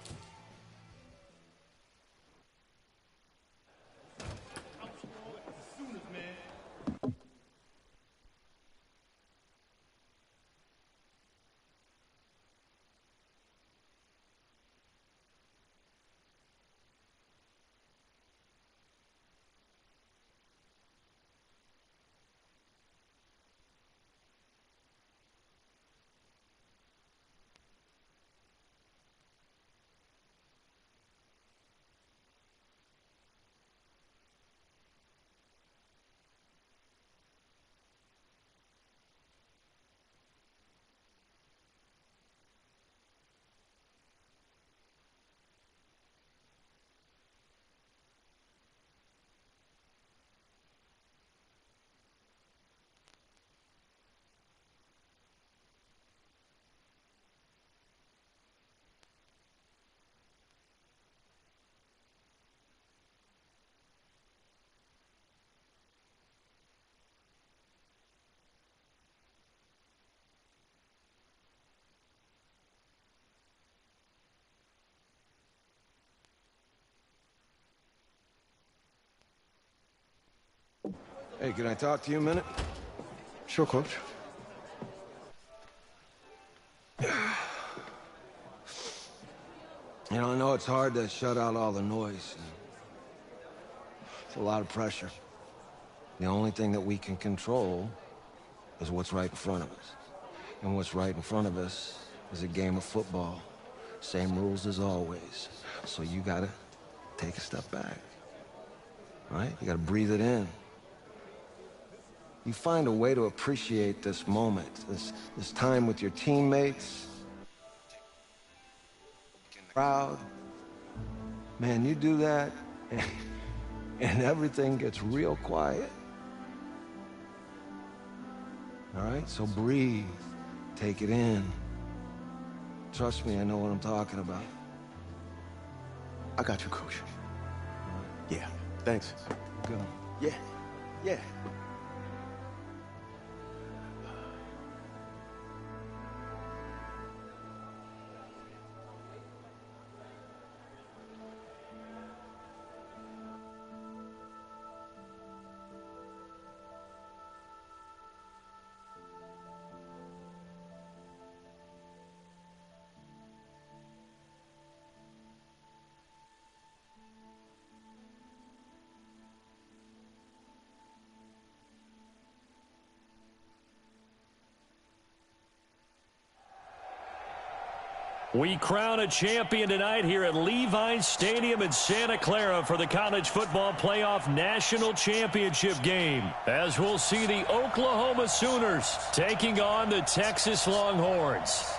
Hey, can I talk to you a minute? Sure, Coach. You know, I know it's hard to shut out all the noise. It's a lot of pressure. The only thing that we can control is what's right in front of us. And what's right in front of us is a game of football. Same rules as always. So you gotta take a step back. Right? You gotta breathe it in. You find a way to appreciate this moment, this time with your teammates, proud. Man, you do that, and everything gets real quiet. All right, so breathe, take it in. Trust me, I know what I'm talking about. I got you, Coach. Yeah, thanks. Go. Yeah. We crown a champion tonight here at Levi's Stadium in Santa Clara for the College Football Playoff National Championship game, as we'll see the Oklahoma Sooners taking on the Texas Longhorns.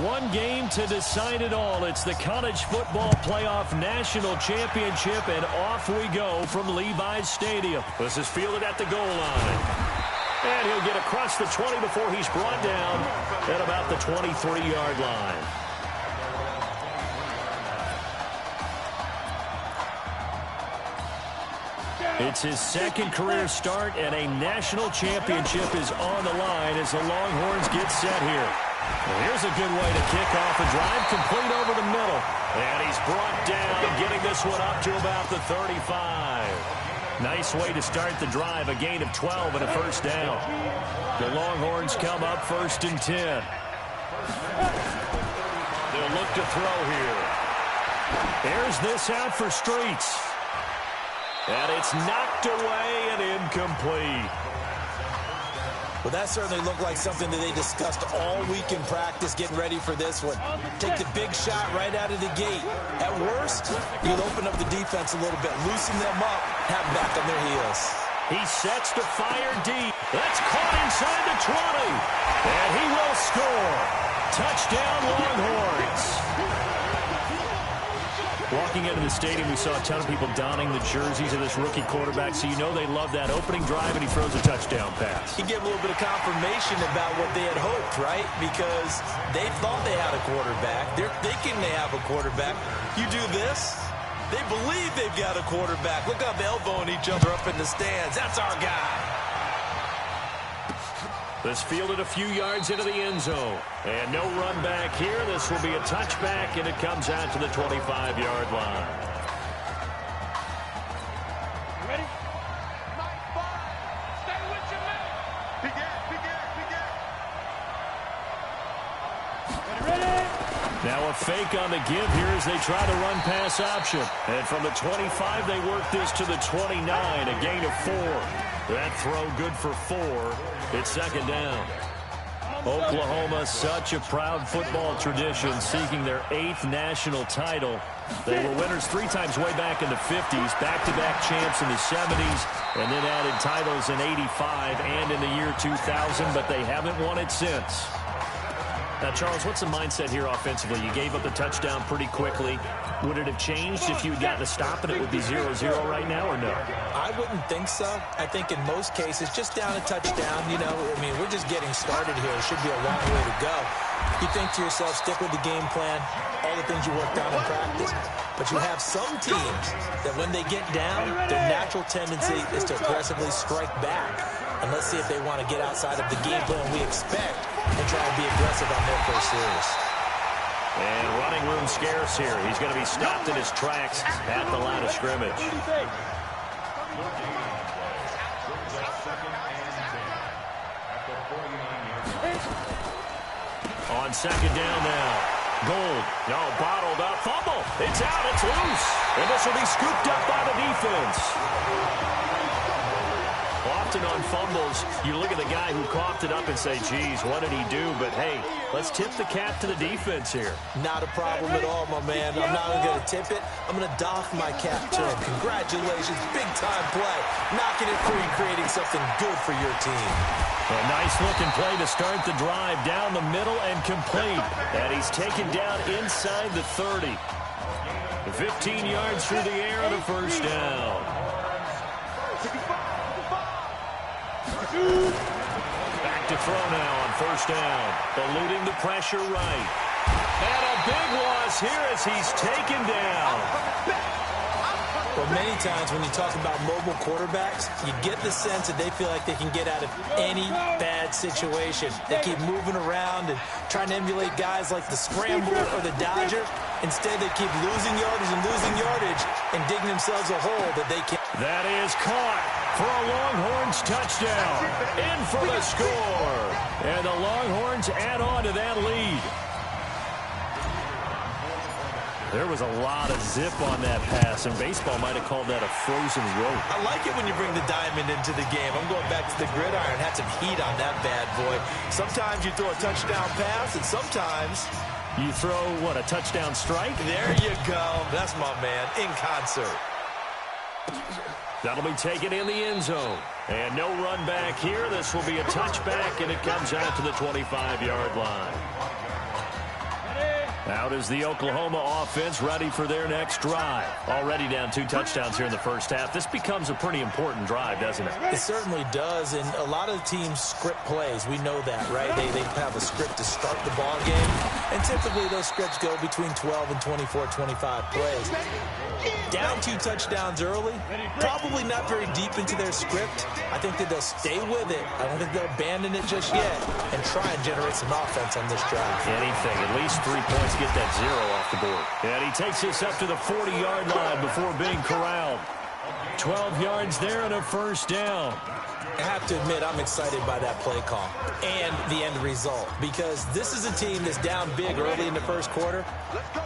One game to decide it all. It's the College Football Playoff National Championship, and off we go from Levi's Stadium. This is fielded at the goal line. And he'll get across the 20 before he's brought down at about the 23-yard line. It's his second career start, and a national championship is on the line as the Longhorns get set here. Well, here's a good way to kick off a drive, complete over the middle. And he's brought down, getting this one up to about the 35. Nice way to start the drive, a gain of 12 and a first down. The Longhorns come up 1st and 10. They'll look to throw here. Here's this out for Streets. And it's knocked away and incomplete. Well, that certainly looked like something that they discussed all week in practice, getting ready for this one. Take the big shot right out of the gate. At worst, you'll open up the defense a little bit, loosen them up, have them back on their heels. He sets to fire deep. That's caught inside the 20. And he will score. Touchdown, Longhorns. Walking into the stadium, we saw a ton of people donning the jerseys of this rookie quarterback, so you know they love that opening drive, and he throws a touchdown pass. He gave a little bit of confirmation about what they had hoped, right? Because they thought they had a quarterback. They're thinking they have a quarterback. You do this, they believe they've got a quarterback. Look how they're elbowing each other up in the stands. That's our guy. This fielded a few yards into the end zone. And no run back here. This will be a touchback, and it comes out to the 25-yard line. Ready? Stay with your man. Ready? Now a fake on the give here as they try to run pass option. And from the 25, they work this to the 29, a gain of 4. That throw good for 4. It's 2nd down. Oklahoma, such a proud football tradition, seeking their 8th national title. They were winners 3 times way back in the 50s, back-to-back champs in the 70s, and then added titles in 85 and in the year 2000, but they haven't won it since. Now, Charles, what's the mindset here offensively? You gave up the touchdown pretty quickly. Would it have changed if you had gotten a stop and it would be 0-0 right now, or no? I wouldn't think so. I think in most cases, just down a touchdown, you know, I mean, we're just getting started here. It should be a long way to go. You think to yourself, stick with the game plan, all the things you worked on in practice. But you have some teams that when they get down, their natural tendency is to aggressively strike back. And let's see if they want to get outside of the game plan we expect and try and be aggressive on their first series. And running room scarce here. He's going to be stopped in his tracks at the line of scrimmage. On 2nd down now. Gould. No, bottled up. Fumble. It's out. It's loose. And this will be scooped up by the defense. Often on fumbles, you look at the guy who coughed it up and say, geez, what did he do? But, hey, let's tip the cap to the defense here. Not a problem at all, my man. I'm not going to tip it. I'm going to doff my cap to him. Congratulations. Big-time play. Knocking it free, creating something good for your team. A nice-looking play to start the drive down the middle and complete. And he's taken down inside the 30. 15 yards through the air and a first down. Back to throw now on 1st down. Eluding the pressure right. And a big loss here as he's taken down. Well, many times when you talk about mobile quarterbacks, you get the sense that they feel like they can get out of any bad situation. They keep moving around and trying to emulate guys like the Scrambler or the Dodger. Instead, they keep losing yardage and digging themselves a hole that they can't. That is caught for a Longhorns touchdown. In for the score. And the Longhorns add on to that lead. There was a lot of zip on that pass, and baseball might have called that a frozen rope. I like it when you bring the diamond into the game. I'm going back to the gridiron. Had some heat on that bad boy. Sometimes you throw a touchdown pass, and sometimes you throw, what, a touchdown strike? There you go. That's my man, in concert. That'll be taken in the end zone. And no run back here. This will be a touchback, and it comes out to the 25-yard line. Out is the Oklahoma offense ready for their next drive. Already down 2 touchdowns here in the first half. This becomes a pretty important drive, doesn't it? It certainly does, and a lot of the teams script plays. We know that, right? They have a script to start the ball game, and typically those scripts go between 12 and 24, 25 plays. Down 2 touchdowns early, probably not very deep into their script. I think that they'll stay with it. I don't think they'll abandon it just yet and try and generate some offense on this drive. Anything, at least 3 points, get that 0 off the board. And he takes this up to the 40-yard line before being corralled. 12 yards there and a first down. I have to admit, I'm excited by that play call and the end result, because this is a team that's down big early in the first quarter,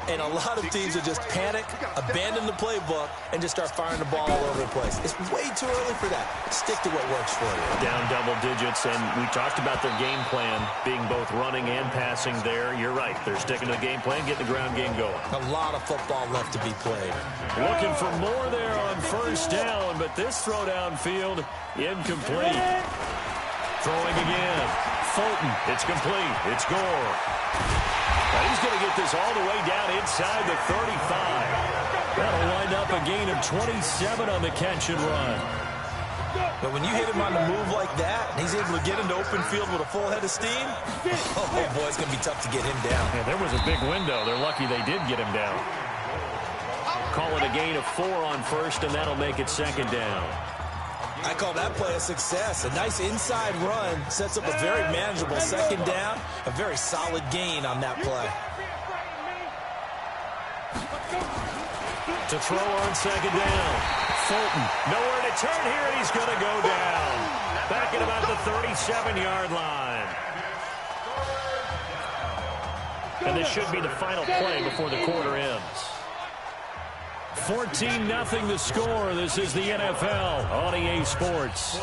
and a lot of teams will just panic, abandon the playbook, and just start firing the ball all over the place. It's way too early for that. Stick to what works for you. Down double digits, and we talked about their game plan being both running and passing there. You're right. They're sticking to the game plan, getting the ground game going. A lot of football left to be played. Looking for more there on first down, but this throw downfield, incomplete. Throwing again. Fulton. It's complete. It's Gore. Now he's going to get this all the way down inside the 35. That'll wind up a gain of 27 on the catch and run. But when you hit him on the move like that, and he's able to get into open field with a full head of steam, oh boy, it's going to be tough to get him down. Yeah, there was a big window. They're lucky they did get him down. Call it a gain of 4 on first, and that'll make it second down. I call that play a success. A nice inside run sets up a very manageable second down. A very solid gain on that play. To throw on second down. Fulton, nowhere to turn here, and he's going to go down. Back at about the 37-yard line. And this should be the final play before the quarter ends. 14-0 the score. This is the NFL on EA Sports.